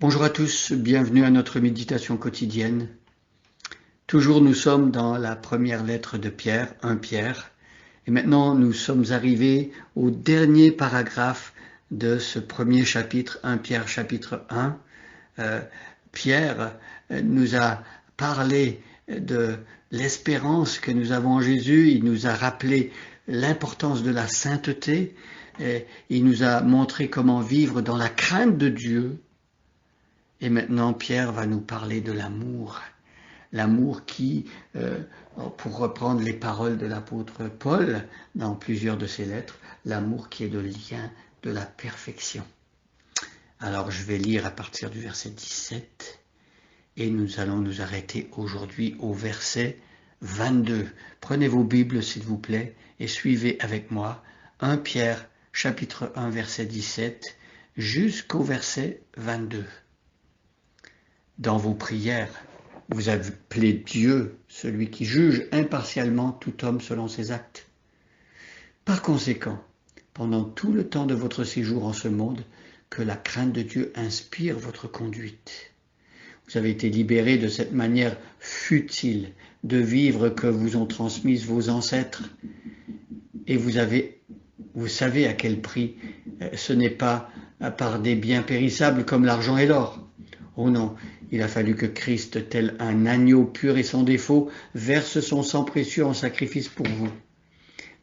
Bonjour à tous, bienvenue à notre méditation quotidienne. Toujours nous sommes dans la première lettre de Pierre, 1 Pierre, et maintenant nous sommes arrivés au dernier paragraphe de ce premier chapitre, 1 Pierre chapitre 1. Pierre nous a parlé de l'espérance que nous avons en Jésus, il nous a rappelé l'importance de la sainteté, et il nous a montré comment vivre dans la crainte de Dieu. Et maintenant, Pierre va nous parler de l'amour. L'amour qui, pour reprendre les paroles de l'apôtre Paul dans plusieurs de ses lettres, l'amour qui est le lien de la perfection. Alors je vais lire à partir du verset 17 et nous allons nous arrêter aujourd'hui au verset 22. Prenez vos Bibles s'il vous plaît et suivez avec moi 1 Pierre chapitre 1 verset 17 jusqu'au verset 22. Dans vos prières, vous appelez Dieu, celui qui juge impartialement tout homme selon ses actes. Par conséquent, pendant tout le temps de votre séjour en ce monde, que la crainte de Dieu inspire votre conduite. Vous avez été libérés de cette manière futile de vivre que vous ont transmise vos ancêtres. Et vous savez à quel prix. Ce n'est pas par des biens périssables comme l'argent et l'or. Oh non, il a fallu que Christ, tel un agneau pur et sans défaut, verse son sang précieux en sacrifice pour vous.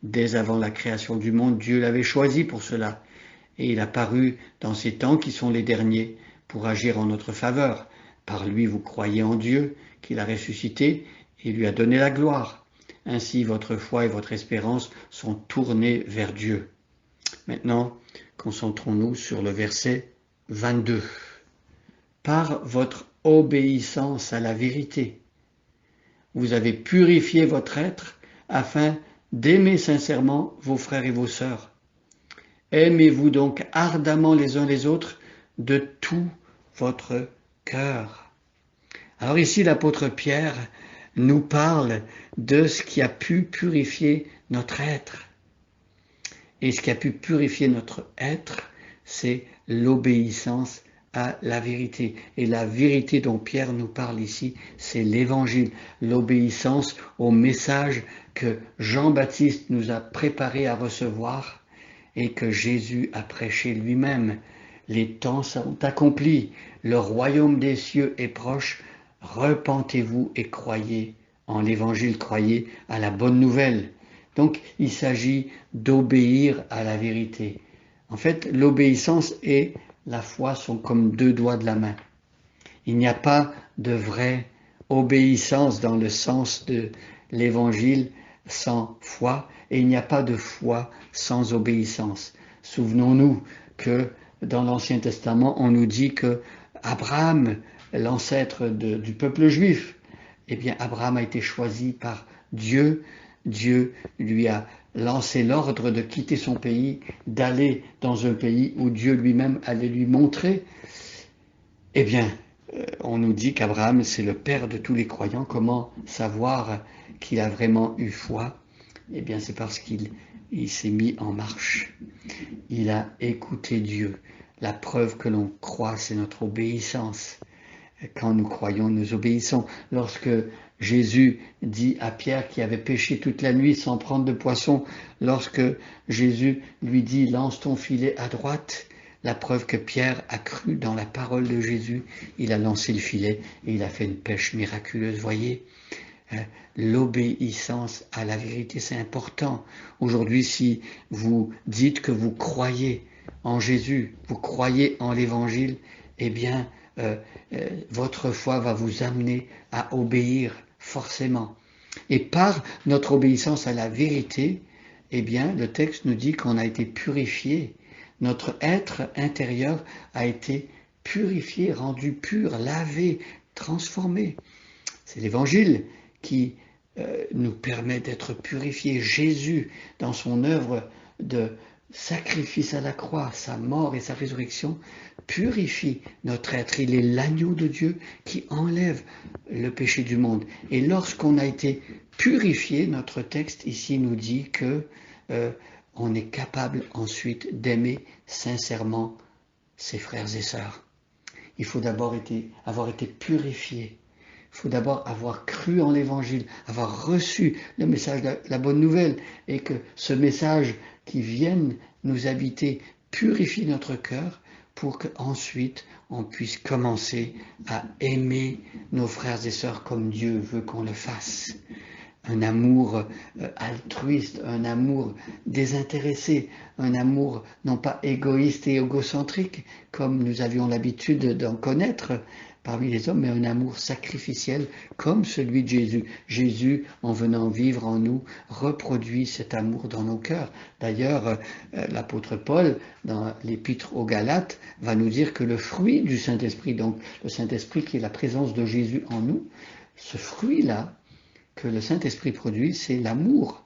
Dès avant la création du monde, Dieu l'avait choisi pour cela, et il a paru dans ces temps qui sont les derniers pour agir en notre faveur. Par lui, vous croyez en Dieu, qu'il a ressuscité et lui a donné la gloire. Ainsi, votre foi et votre espérance sont tournées vers Dieu. Maintenant, concentrons-nous sur le verset 22. Par votre obéissance à la vérité, vous avez purifié votre être afin d'aimer sincèrement vos frères et vos sœurs. Aimez-vous donc ardemment les uns les autres de tout votre cœur. Alors ici, l'apôtre Pierre nous parle de ce qui a pu purifier notre être. Et ce qui a pu purifier notre être, c'est l'obéissance à la vérité. Et la vérité dont Pierre nous parle ici, c'est l'évangile, l'obéissance au message que Jean-Baptiste nous a préparé à recevoir et que Jésus a prêché lui-même. Les temps sont accomplis, le royaume des cieux est proche, repentez-vous et croyez en l'évangile, croyez à la bonne nouvelle. Donc il s'agit d'obéir à la vérité. En fait, l'obéissance et la foi sont comme deux doigts de la main. Il n'y a pas de vraie obéissance dans le sens de l'évangile sans foi, et il n'y a pas de foi sans obéissance. Souvenons-nous que dans l'Ancien Testament, on nous dit que Abraham, l'ancêtre du peuple juif, eh bien Abraham a été choisi par Dieu. Dieu lui a lancé l'ordre de quitter son pays, d'aller dans un pays où Dieu lui-même allait lui montrer. Eh bien, on nous dit qu'Abraham, c'est le père de tous les croyants. Comment savoir qu'il a vraiment eu foi? Eh bien, c'est parce qu'il s'est mis en marche. Il a écouté Dieu. La preuve que l'on croit, c'est notre obéissance. Quand nous croyons, nous obéissons. Lorsque Jésus dit à Pierre qui avait pêché toute la nuit sans prendre de poisson, lorsque Jésus lui dit « lance ton filet à droite », la preuve que Pierre a cru dans la parole de Jésus, il a lancé le filet et il a fait une pêche miraculeuse. Voyez, l'obéissance à la vérité, c'est important. Aujourd'hui, si vous dites que vous croyez en Jésus, vous croyez en l'Évangile, eh bien, votre foi va vous amener à obéir forcément. Et par notre obéissance à la vérité, eh bien, le texte nous dit qu'on a été purifié. Notre être intérieur a été purifié, rendu pur, lavé, transformé. C'est l'Évangile qui nous permet d'être purifiés. Jésus, dans son œuvre de sacrifice à la croix, sa mort et sa résurrection, purifie notre être. Il est l'agneau de Dieu qui enlève le péché du monde. Et lorsqu'on a été purifié, notre texte ici nous dit que on est capable ensuite d'aimer sincèrement ses frères et sœurs. il faut d'abord avoir été purifié. Il faut d'abord avoir cru en l'Évangile, avoir reçu le message, la bonne nouvelle, et que ce message qui vienne nous habiter purifie notre cœur pour qu'ensuite on puisse commencer à aimer nos frères et sœurs comme Dieu veut qu'on le fasse. Un amour altruiste, un amour désintéressé, un amour non pas égoïste et égocentrique, comme nous avions l'habitude d'en connaître parmi les hommes, mais un amour sacrificiel comme celui de Jésus. Jésus, en venant vivre en nous, reproduit cet amour dans nos cœurs. D'ailleurs, l'apôtre Paul, dans l'épître aux Galates, va nous dire que le fruit du Saint-Esprit, donc le Saint-Esprit qui est la présence de Jésus en nous, ce fruit-là, que le Saint-Esprit produit, c'est l'amour.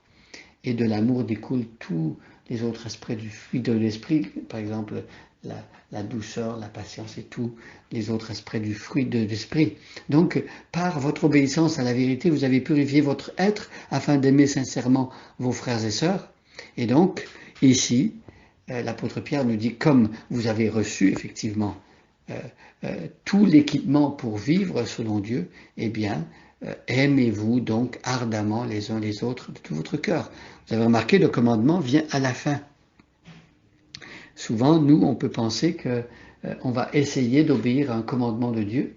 Et de l'amour découlent tous les autres aspects du fruit de l'Esprit, par exemple la douceur, la patience et tous les autres aspects du fruit de l'Esprit. Donc, par votre obéissance à la vérité, vous avez purifié votre être afin d'aimer sincèrement vos frères et sœurs. Et donc, ici, l'apôtre Pierre nous dit, comme vous avez reçu effectivement tout l'équipement pour vivre selon Dieu, eh bien, aimez-vous donc ardemment les uns les autres de tout votre cœur. Vous avez remarqué, le commandement vient à la fin. Souvent, nous, on peut penser qu'on va essayer d'obéir à un commandement de Dieu,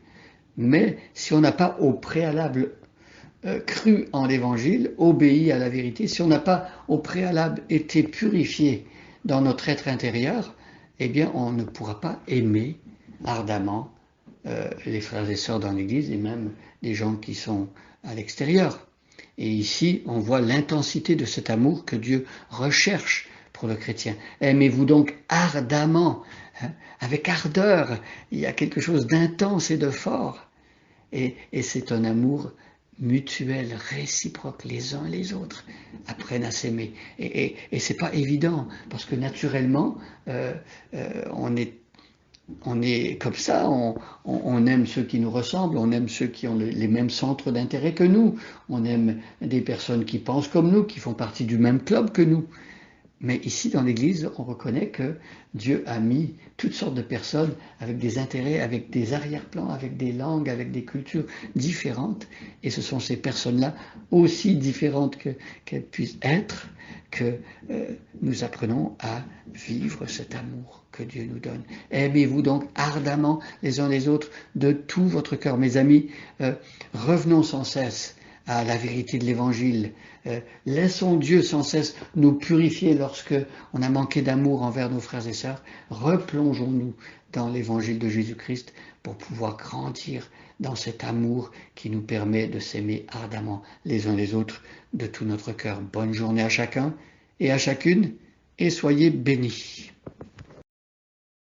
mais si on n'a pas au préalable cru en l'Évangile, obéi à la vérité, si on n'a pas au préalable été purifié dans notre être intérieur, eh bien, on ne pourra pas aimer ardemment les frères et sœurs dans l'Église et même les gens qui sont à l'extérieur. Et ici, on voit l'intensité de cet amour que Dieu recherche pour le chrétien. Aimez-vous donc ardemment, avec ardeur. Il y a quelque chose d'intense et de fort. Et c'est un amour mutuel, réciproque. Les uns les autres apprennent à s'aimer. Et c'est pas évident, parce que naturellement, on est comme ça, on aime ceux qui nous ressemblent, on aime ceux qui ont les mêmes centres d'intérêt que nous, on aime des personnes qui pensent comme nous, qui font partie du même club que nous. Mais ici, dans l'Église, on reconnaît que Dieu a mis toutes sortes de personnes avec des intérêts, avec des arrière-plans, avec des langues, avec des cultures différentes. Et ce sont ces personnes-là, aussi différentes qu'elles puissent être, que nous apprenons à vivre cet amour que Dieu nous donne. Aimez-vous donc ardemment les uns les autres de tout votre cœur. Mes amis, revenons sans cesse à la vérité de l'Évangile. Laissons Dieu sans cesse nous purifier lorsque on a manqué d'amour envers nos frères et sœurs. Replongeons-nous dans l'Évangile de Jésus-Christ pour pouvoir grandir dans cet amour qui nous permet de s'aimer ardemment les uns les autres de tout notre cœur. Bonne journée à chacun et à chacune et soyez bénis.